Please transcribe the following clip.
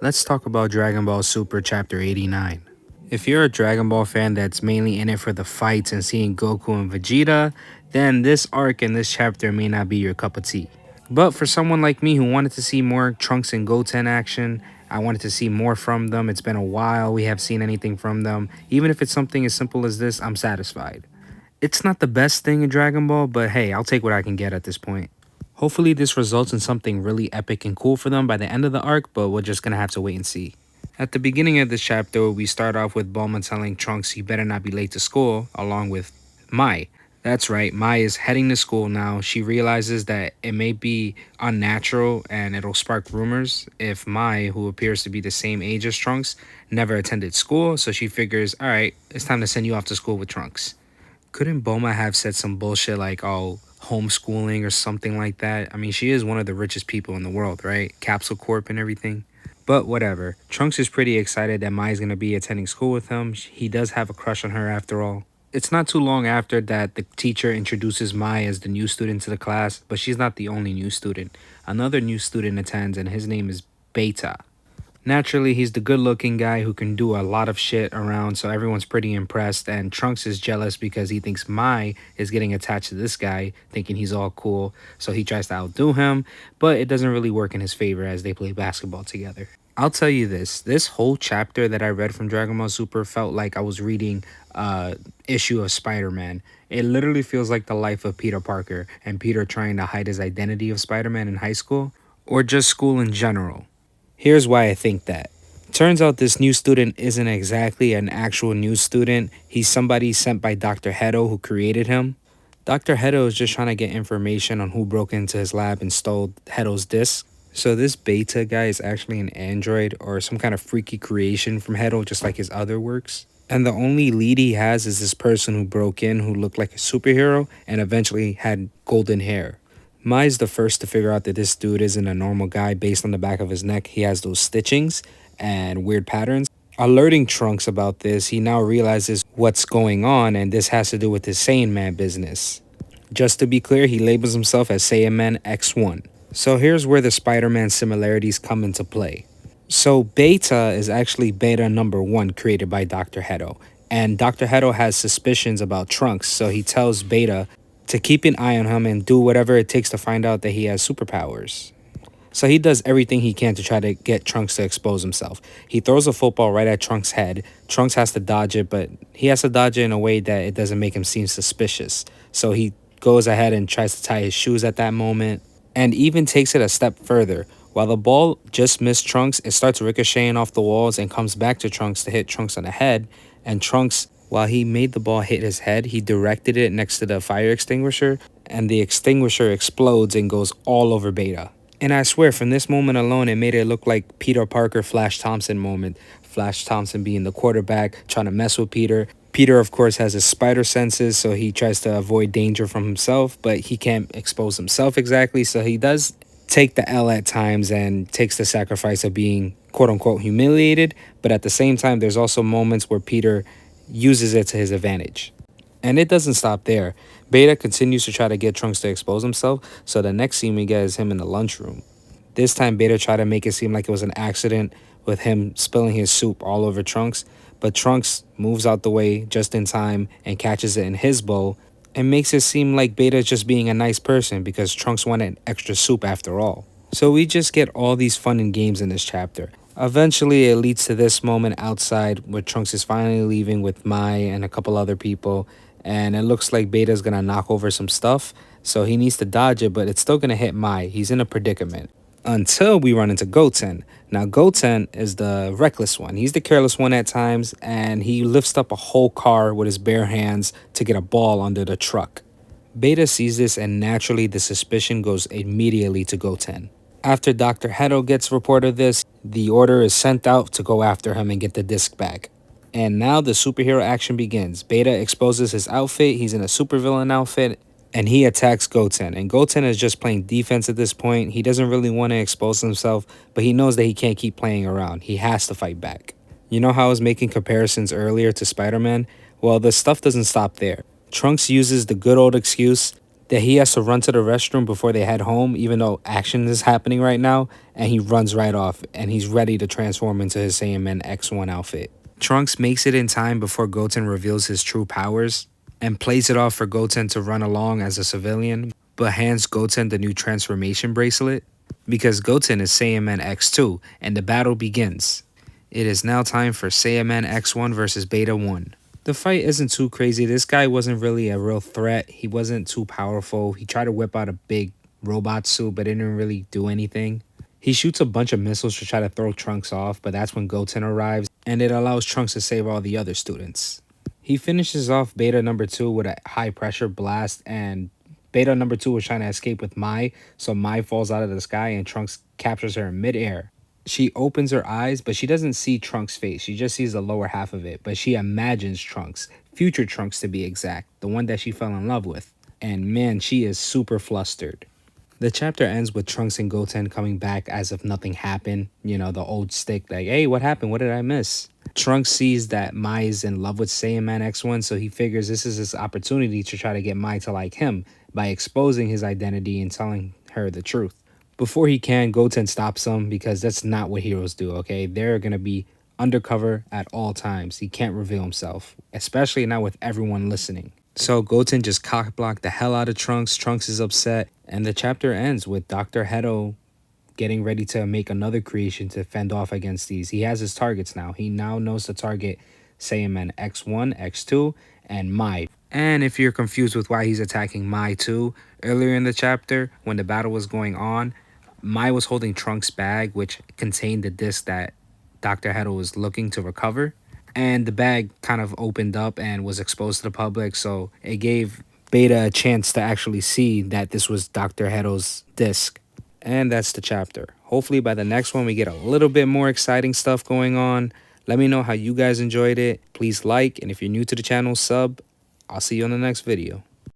Let's talk about Dragon Ball Super Chapter 89. If you're a Dragon Ball fan that's mainly in it for the fights and seeing Goku and Vegeta, then this arc and this chapter may not be your cup of tea. But for someone like me who wanted to see more Trunks and Goten action, I wanted to see more from them. It's been a while we have seen anything from them. Even if it's something as simple as this, I'm satisfied. It's not the best thing in Dragon Ball, but hey, I'll take what I can get at this point. Hopefully, this results in something really epic and cool for them by the end of the arc, but we're just gonna have to wait and see. At the beginning of this chapter, we start off with Bulma telling Trunks he better not be late to school, along with Mai. That's right, Mai is heading to school now. She realizes that it may be unnatural and it'll spark rumors if Mai, who appears to be the same age as Trunks, never attended school, so she figures, alright, it's time to send you off to school with Trunks. Couldn't Bulma have said some bullshit like, oh, homeschooling or something like that? I mean, she is one of the richest people in the world, right? Capsule Corp and everything. But whatever. Trunks is pretty excited that Mai's gonna be attending school with him. He does have a crush on her after all. It's not too long after that the teacher introduces Mai as the new student to the class, but she's not the only new student. Another new student attends, and his name is Beta. Naturally, he's the good looking guy who can do a lot of shit around, so everyone's pretty impressed. And Trunks is jealous because he thinks Mai is getting attached to this guy, thinking he's all cool. So he tries to outdo him, but it doesn't really work in his favor as they play basketball together. I'll tell you this whole chapter that I read from Dragon Ball Super felt like I was reading issue of Spider-Man. It literally feels like the life of Peter Parker and Peter trying to hide his identity of Spider-Man in high school or just school in general. Here's why I think that. Turns out this new student isn't exactly an actual new student. He's somebody sent by Dr. Hedo who created him. Dr. Hedo is just trying to get information on who broke into his lab and stole Hedo's disc. So this Beta guy is actually an android or some kind of freaky creation from Hedo, just like his other works. And the only lead he has is this person who broke in who looked like a superhero and eventually had golden hair. Mai's the first to figure out that this dude isn't a normal guy based on the back of his neck. He has those stitchings and weird patterns. Alerting Trunks about this, he now realizes what's going on, and this has to do with his Saiyan Man business. Just to be clear, he labels himself as Saiyan Man X1. So here's where the Spider-Man similarities come into play. So Beta is actually Beta number 1 created by Dr. Hedo. And Dr. Hedo has suspicions about Trunks, so he tells Beta to keep an eye on him and do whatever it takes to find out that he has superpowers. So he does everything he can to try to get Trunks to expose himself. He throws a football right at Trunks' head. Trunks has to dodge it, but he has to dodge it in a way that it doesn't make him seem suspicious. So he goes ahead and tries to tie his shoes at that moment, and even takes it a step further. While the ball just missed Trunks, it starts ricocheting off the walls and comes back to Trunks to hit Trunks on the head, and Trunks, while he made the ball hit his head, he directed it next to the fire extinguisher, and the extinguisher explodes and goes all over Beta. And I swear, from this moment alone, it made it look like Peter Parker Flash Thompson moment. Flash Thompson being the quarterback, trying to mess with Peter. Peter, of course, has his spider senses, so he tries to avoid danger from himself, but he can't expose himself exactly, so he does take the L at times and takes the sacrifice of being quote-unquote humiliated, but at the same time, there's also moments where Peter uses it to his advantage. And it doesn't stop there. Beta continues to try to get Trunks to expose himself, so the next scene we get is him in the lunchroom. This time Beta tried to make it seem like it was an accident with him spilling his soup all over Trunks, but Trunks moves out the way just in time and catches it in his bowl and makes it seem like Beta is just being a nice person because Trunks wanted extra soup after all. So we just get all these fun and games in this chapter. Eventually, it leads to this moment outside where Trunks is finally leaving with Mai and a couple other people, and it looks like Beta's gonna knock over some stuff, so he needs to dodge it, but it's still gonna hit Mai. He's in a predicament. Until we run into Goten. Now, Goten is the reckless one. He's the careless one at times, and he lifts up a whole car with his bare hands to get a ball under the truck. Beta sees this, and naturally the suspicion goes immediately to Goten. After Dr. Hedo gets report of this, the order is sent out to go after him and get the disc back. And now the superhero action begins. Beta exposes his outfit. He's in a supervillain outfit, and he attacks Goten. And Goten is just playing defense at this point. He doesn't really want to expose himself, but he knows that he can't keep playing around. He has to fight back. You know how I was making comparisons earlier to Spider-Man? Well, the stuff doesn't stop there. Trunks uses the good old excuse that he has to run to the restroom before they head home, even though action is happening right now, and he runs right off, and he's ready to transform into his Saiyaman X1 outfit. Trunks makes it in time before Goten reveals his true powers, and plays it off for Goten to run along as a civilian, but hands Goten the new transformation bracelet, because Goten is Saiyaman X2, and the battle begins. It is now time for Saiyaman X1 versus Beta 1. The fight isn't too crazy. This guy wasn't really a real threat. He wasn't too powerful. He tried to whip out a big robot suit, but it didn't really do anything. He shoots a bunch of missiles to try to throw Trunks off, but that's when Goten arrives, and it allows Trunks to save all the other students. He finishes off Beta number 2 with a high pressure blast, and Beta number 2 was trying to escape with Mai, so Mai falls out of the sky and Trunks captures her in midair. She opens her eyes, but she doesn't see Trunks' face. She just sees the lower half of it, but she imagines Trunks, future Trunks to be exact, the one that she fell in love with. And man, she is super flustered. The chapter ends with Trunks and Goten coming back as if nothing happened. You know, the old stick, like, hey, what happened? What did I miss? Trunks sees that Mai is in love with Saiyaman X1, so he figures this is his opportunity to try to get Mai to like him by exposing his identity and telling her the truth. Before he can, Goten stops him because that's not what heroes do, okay? They're going to be undercover at all times. He can't reveal himself, especially not with everyone listening. So Goten just cockblocked the hell out of Trunks. Trunks is upset, and the chapter ends with Dr. Hedo getting ready to make another creation to fend off against these. He has his targets now. He now knows to target Saiyaman X1, X2, and Mai. And if you're confused with why he's attacking Mai too, earlier in the chapter, when the battle was going on, Mai was holding Trunks' bag, which contained the disc that Dr. Hedo was looking to recover. And the bag kind of opened up and was exposed to the public, so it gave Beta a chance to actually see that this was Dr. Hedo's disc. And that's the chapter. Hopefully by the next one we get a little bit more exciting stuff going on. Let me know how you guys enjoyed it. Please like, and if you're new to the channel, sub. I'll see you on the next video.